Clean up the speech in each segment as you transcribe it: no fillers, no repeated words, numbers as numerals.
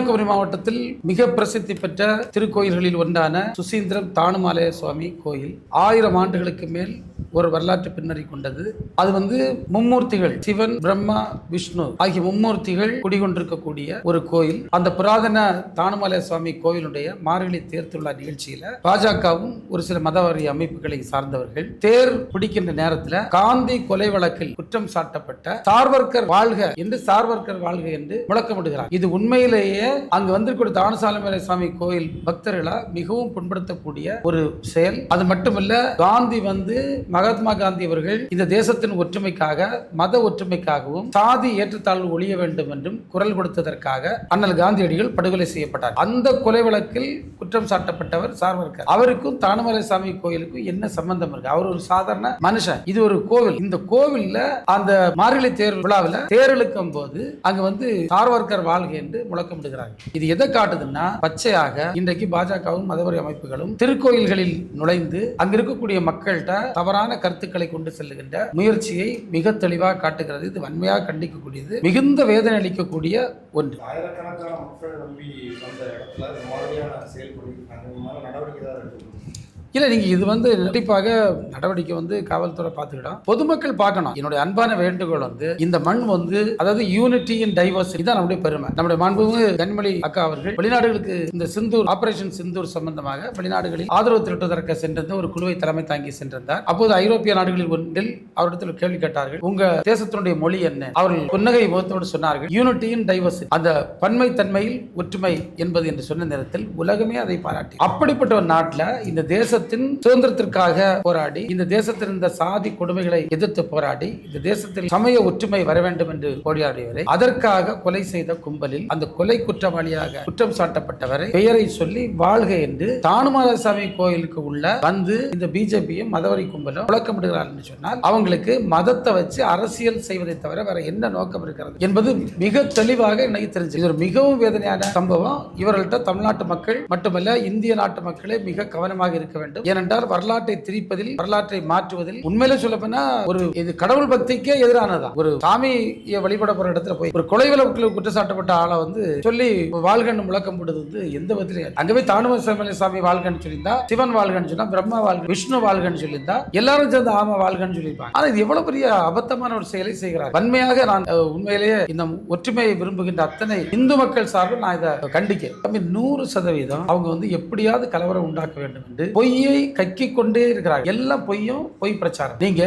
கன்னியாகுமரி மாவட்டத்தில் மிக பிரசித்தி பெற்ற திருக்கோயில்களில் ஒன்றான சுசீந்திரம் தானுமாலய சுவாமி கோயில் 1000 ஆண்டுகளுக்கு மேல் ஒரு வரலாற்று பின்னணி கொண்டது. அது மும்மூர்த்திகள் சிவன், பிரம்மா, விஷ்ணு ஆகிய மும்மூர்த்திகள் குடிகொண்டிருக்கக்கூடிய ஒரு கோயில். அந்த புராதன தானுமாலய சுவாமி கோயிலுடைய மார்கழி தேர் திருவிழா நிகழ்ச்சியில பாஜகவும் ஒரு சில மதவாரி அமைப்புகளை சார்ந்தவர்கள் தேர் பிடிக்கின்ற நேரத்தில் காந்தி கொலை வழக்கில் குற்றம் சாட்டப்பட்ட சார்வர்கர் வாழ்க என்று முழக்கமிடுகிறார். இது உண்மையிலேயே அங்கு வந்திருக்கூடிய தானுசாலமலை சுவாமி கோயில் பக்தர்களை மிகவும் புண்படுத்தக்கூடிய ஒரு செயல். அது மட்டுமல்ல, காந்தி மகாத்மா காந்தி அவர்கள் இந்த தேசத்தின் ஒற்றுமைக்காக, மத ஒற்றுமைக்காகவும், சாதி ஏற்றத்தாழ்வு ஒழிய வேண்டும் என்றும் குரல் கொடுத்ததற்காக அண்ணல் காந்தியடிகள் படுகொலை செய்யப்பட்டார். அந்த கொலை வழக்கில் குற்றம் சாட்டப்பட்டவர் சார்வர்கர். அவருக்கும் தானுமலை சாமி கோயிலுக்கும் என்ன சம்பந்தம் இருக்கு? அவர் ஒரு சாதாரண மனுஷன். இது ஒரு கோவில். இந்த கோவில்ல அந்த மார்கழி தேர் விழாவில் தேர் இழுக்கும் போது அங்கு சார்வர்கர் வாழ்க என்று முழக்கமிடுகிறார். இது எதை காட்டுதுன்னா, பச்சையாக இன்றைக்கு பாஜகவும் மதவரி அமைப்புகளும் திருக்கோயில்களில் நுழைந்து அங்க இருக்கக்கூடிய மக்கள்கிட்ட தவறான கருத்துக்களை கொண்டு செல்லுகின்ற முயற்சியை மிக தெளிவாக காட்டுகிறது. இது வன்மையாக கண்டிக்கக்கூடியது, மிகுந்த வேதனை அளிக்கக்கூடிய ஒன்று. ஆயிரக்கணக்கான மக்கள் நம்பி வந்த இடத்துல இந்த மாதிரியான செயல்படுத்தி நடவடிக்கை தான் எடுக்கணும். இல்லை, நீங்கள் இது கண்டிப்பாக நடவடிக்கை காவல்துறை பார்த்துக்கிட்டோம், பொதுமக்கள் பார்க்கணும். என்னுடைய அன்பான வேண்டுகோள் இந்த மண் அதாவது யூனிட்டி அண்ட் டைவர்சிட்டி தான் நம்முடைய பெருமை. நம்முடைய மாண்புமிகு கனிமொழி அக்கா அவர்கள் வெளிநாடுகளுக்கு இந்த சிந்தூர் ஆபரேஷன் சிந்தூர் சம்பந்தமாக வெளிநாடுகளில் ஆதரவு திரட்டுவதற்கு சென்றிருந்த ஒரு குழுவை தலைமை தாங்கி சென்றிருந்தார். அப்போது ஐரோப்பிய நாடுகளில் ஒன்றில் அவரிடத்தில் கேள்வி கேட்டார்கள், உங்க தேசத்தினுடைய மொழி என்ன? அவர்கள் புன்னகை முகத்தோடு சொன்னார்கள், யூனிட்டி அண்ட் டைவர்சிட்டி, அந்த பன்மை தன்மையில் ஒற்றுமை என்பது என்று சொன்ன நேரத்தில் உலகமே அதை பாராட்டி, அப்படிப்பட்ட ஒரு நாட்டில் இந்த தேச சுதந்திரத்திற்காக போராடி, இந்த தேசத்தில் இந்த சாதி கொடுமைகளை எதிர்த்து போராடி, இந்த தேசத்தில் சமய ஒற்றுமை வர வேண்டும் என்று போராடியவரை அதற்காக கொலை செய்த கும்பலில் அந்த கொலை குற்றவாளியாக குற்றம் சாட்டப்பட்டவரை பெயரை சொல்லி வாழ்க என்று தானுமாலசாமி கோயிலுக்கு உள்ள இந்த பிஜேபியும் மதவரி கும்பலும் முழக்கமிடுகிறார் என்று சொன்னால், அவங்களுக்கு மதத்தை வச்சு அரசியல் செய்வதை தவிர வேற என்ன நோக்கம் இருக்கிறது என்பது மிக தெளிவாக எனக்கு தெரிஞ்சு. இது ஒரு மிகவும் வேதனையான சம்பவம். இவர்கள்ட்ட தமிழ்நாட்டு மக்கள் மட்டுமல்ல, இந்திய நாட்டு மக்களே மிக கவனமாக இருக்க வேண்டும். ஏனென்றால் வரலாற்றை திரிப்பதில், வரலாற்றை மாற்றுவதில் உண்மையில சொல்லப்போனா இது கடவுள் பக்திக்கே எதிரானதான். ஒரு சாமியை வழிபட போற இடத்துல போய் ஒரு கொலை வழக்கில் குற்றச்சாட்டப்பட்ட ஆளை சொல்லி வாழ்கன்னு முழக்கம் போடுறது எந்த விதத்திலும். அங்கவே தானுமலை சாமி வாழ்கன்னு சொல்லியிருந்தா, சிவன் வாழ்கன்னு சொன்னா, பிரம்மா வாழ்க, விஷ்ணு வாழ்கன்னு சொல்லியிருந்தா எல்லாரும் சேர்ந்து ஆமா வாழ்கன்னு சொல்லியிருப்பாங்க. ஆனா இது எவ்வளவு பெரிய அபத்தமான ஒரு செயலை செய்கிறார். வன்மையாக நான் உண்மையிலேயே இந்த ஒற்றுமையை விரும்புகின்ற அத்தனை இந்து மக்கள் சார்பில் நான் இதை கண்டிக்க 100% அவங்க எப்படியாவது கலவரம் உண்டாக்க வேண்டும் என்று பொய்யை கக்கிக் கொண்டே இருக்கிறார். எல்லாம் பொய்யும், பொய் பிரச்சாரம். நீங்க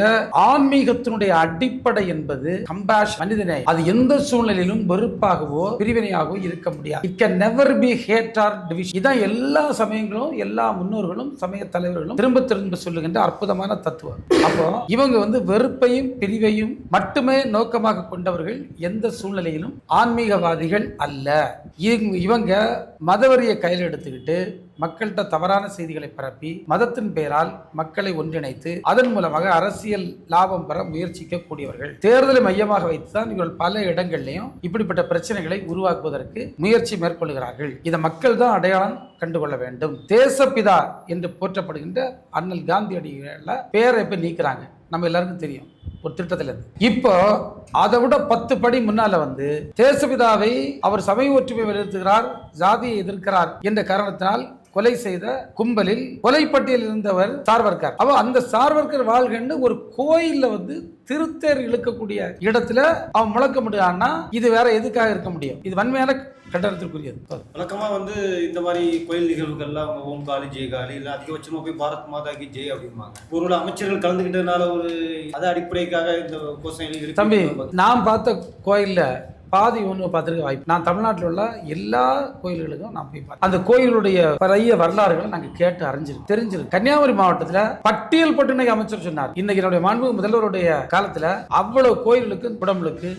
ஆன்மீகத்தினுடைய அடிப்படை என்பது கம்பேஷன், மனிதநேயம். அது எந்த சூழ்நிலையிலும் வெறுப்பாகவோ பிரிவினையாகவோ இருக்க முடியாது. It can never be hate or division. இதான் எல்லா சமயங்களும், எல்லா முன்னோர்களும், சமய தலைவர்களும் திரும்ப திரும்ப சொல்லுகின்ற அற்புதமான தத்துவம். அப்போ இவங்க வெறுப்பையும் பிரிவையும் மட்டுமே நோக்கமாக கொண்டவர்கள் எந்த சூழ்நிலையிலும் ஆன்மீகவாதிகள் அல்ல. இவங்க மதவரியை கையில் எடுத்துக்கிட்டு மக்கள்கிட்ட தவறான செய்திகளை பரப்பி மதத்தின் பெயரால் மக்களை ஒன்றிணைத்து அதன் மூலமாக அரசியல் லாபம் பெற முயற்சிக்க கூடியவர்கள். தேர்தலை மையமாக வைத்துதான் இவர்கள் பல இடங்களிலையும் இப்படிப்பட்ட பிரச்சனைகளை உருவாக்குவதற்கு முயற்சி மேற்கொள்கிறார்கள். இதை மக்கள் தான் அடையாளம் கண்டுகொள்ள வேண்டும். தேசப்பிதா என்று போற்றப்படுகின்ற அண்ணல் காந்தியடிகள பேரை இப்ப நீக்கிறாங்க. நம்ம எல்லாருக்கும் தெரியும், ஒரு திட்டத்தில் இருந்து. இப்போ அதை விட 10 படி முன்னால தேசபிதாவை அவர் சமய ஒற்றுமை வலியுறுத்துகிறார், ஜாதியை எதிர்க்கிறார் என்ற காரணத்தினால் கொலை செய்த கும்பலில் கொலைப்பட்டியல் இருந்தவர் சார்வர்கர். அப்போ அந்த சார்வர்கர் வாழ்கன்னு ஒரு கோயில்ல திருத்தேர் இழுக்கக்கூடிய இடத்துல அவன் முழக்க முடியான்னா இது வேற எதுக்காக இருக்க முடியும்? இது வன்மையான கட்டணத்திற்குரியது. வழக்கமா இந்த மாதிரி கோயில் நிகழ்வுகள்லாம் அவங்க ஓம் காளி ஜெய் காளி இல்லை அதிகபட்சமா போய் பாரத் மாதா கி ஜெய் அப்படிம்பாங்க. ஒரு அமைச்சர்கள் கலந்துக்கிட்டதுனால ஒரு அது அடிப்படைக்காக இந்த கோஷம். தம்பி, நான் பார்த்த கோயில்ல பாதி ஒன்று பார்த்துருக்க வாய்ப்பு. நான் தமிழ்நாட்டில் உள்ள எல்லா கோயில்களுக்கும் நான் போய் பார்த்தேன். அந்த கோயிலுடைய பழைய வரலாறுகளை நாங்கள் கேட்டு தெரிஞ்சிருக்கு. கன்னியாகுமரி மாவட்டத்தில் பட்டியல் பட்டு அமைச்சர் சொன்னார். இன்னைக்கு என்னுடைய மாண்பு முதல்வருடைய காலத்துல அவ்வளவு கோயில்களுக்கு குடம்புகளுக்கு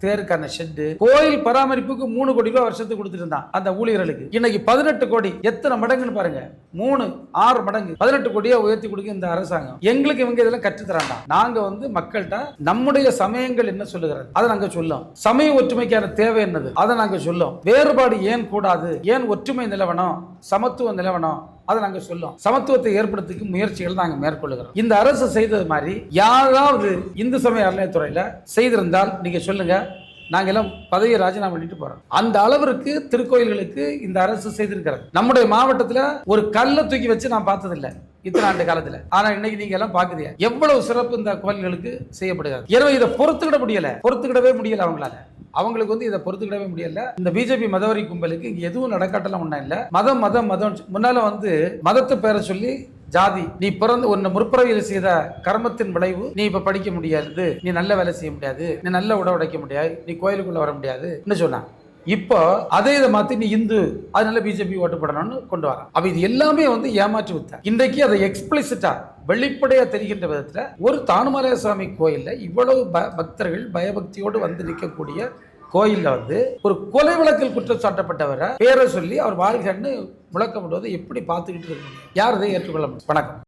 தேருக்கான ஷெட்டு, கோயில் பராமரிப்புக்கு 3 கோடி ரூபாய் வருஷத்துக்கு கொடுத்துட்டு இருந்தான் அந்த ஊழியர்களுக்கு. இன்னைக்கு 18 கோடி. எத்தனை மடங்குன்னு பாருங்க, 3-6 மடங்கு 18 கோடியா உயர்த்தி கொடுக்க இந்த அரசாங்கம். எங்களுக்கு இவங்க இதெல்லாம் கற்றுத்தராண்டா. நாங்க மக்கள்கிட்ட நம்முடைய சமயங்கள் என்ன சொல்லுகிறது அதை நாங்க சொல்லும். சமய ஒற்றுமைக்கான தேவை என்னது அதை நாங்க சொல்லும். வேறுபாடு ஏன் கூடாது, ஏன் ஒற்றுமை நிலவணும், சமத்துவம் நிலவணும், அதை நாங்க சொல்லும். சமத்துவத்தை ஏற்படுத்திக்கும் முயற்சிகள் நாங்க மேற்கொள்ளுகிறோம். இந்த அரசு செய்தது மாதிரி யாராவது இந்து சமய அறநிலையத்துறையில செய்திருந்தால் நீங்க சொல்லுங்க, நாங்கள் எல்லாம் பதவியை ராஜினாமா பண்ணிட்டு போறோம். அந்த அளவிற்கு திருக்கோயில்களுக்கு இந்த அரசு செய்திருக்கிறது. நம்முடைய மாவட்டத்தில் ஒரு கல்லை தூக்கி வச்சு நான் பார்த்ததில்லை இத்தனை ஆண்டு காலத்துல. ஆனா இன்னைக்கு நீங்க எல்லாம் பாக்குறீங்க எவ்வளவு சிறப்பு இந்த கோயில்களுக்கு செய்யப்படுகிறது. எனவே இதை பொறுத்துக்கிடவே முடியல அவங்களுக்கு வந்து இதை பொறுத்துக்கிடவே முடியல. இந்த பிஜேபி மதவரி கும்பலுக்கு இங்க எதுவும் நடக்காட்டலாம் ஒண்ணும் இல்ல. மதம் முன்னால வந்து மதத்தை பேரை சொல்லி ஜாதி, நீ பிறந்து உன்னை முற்பிறவியில் செய்த கர்மத்தின் விளைவு, நீ இப்ப படிக்க முடியாது, நீ நல்ல வேலை செய்ய முடியாது, நீ நல்ல உடை உடைக்க முடியாது, நீ கோயிலுக்குள்ள வர முடியாது சொன்னா. இப்போ அதே இதை மாத்தி நீ இந்து, அதனால பிஜேபி ஓட்டு போடணும்னு கொண்டு வரான். அப்ப இது எல்லாமே வந்து ஏமாற்றி வித்த. இன்றைக்கு அதை எக்ஸ்பிளிசிட்டா வெளிப்படையா தெரிகின்ற விதத்துல ஒரு தானுமலை சாமி கோயில்ல இவ்வளவு பக்தர்கள் பயபக்தியோடு வந்து நிற்கக்கூடிய கோயில்ல வந்து ஒரு கொலை வழக்கில் குற்றம் சாட்டப்பட்டவரை பேரை சொல்லி அவர் வாழ்கன்னு முழக்கப்படுவதை எப்படி பார்த்துக்கிட்டு இருக்க முடியும்? யார் இதை ஏற்றுக்கொள்ள முடியும்? வணக்கம்.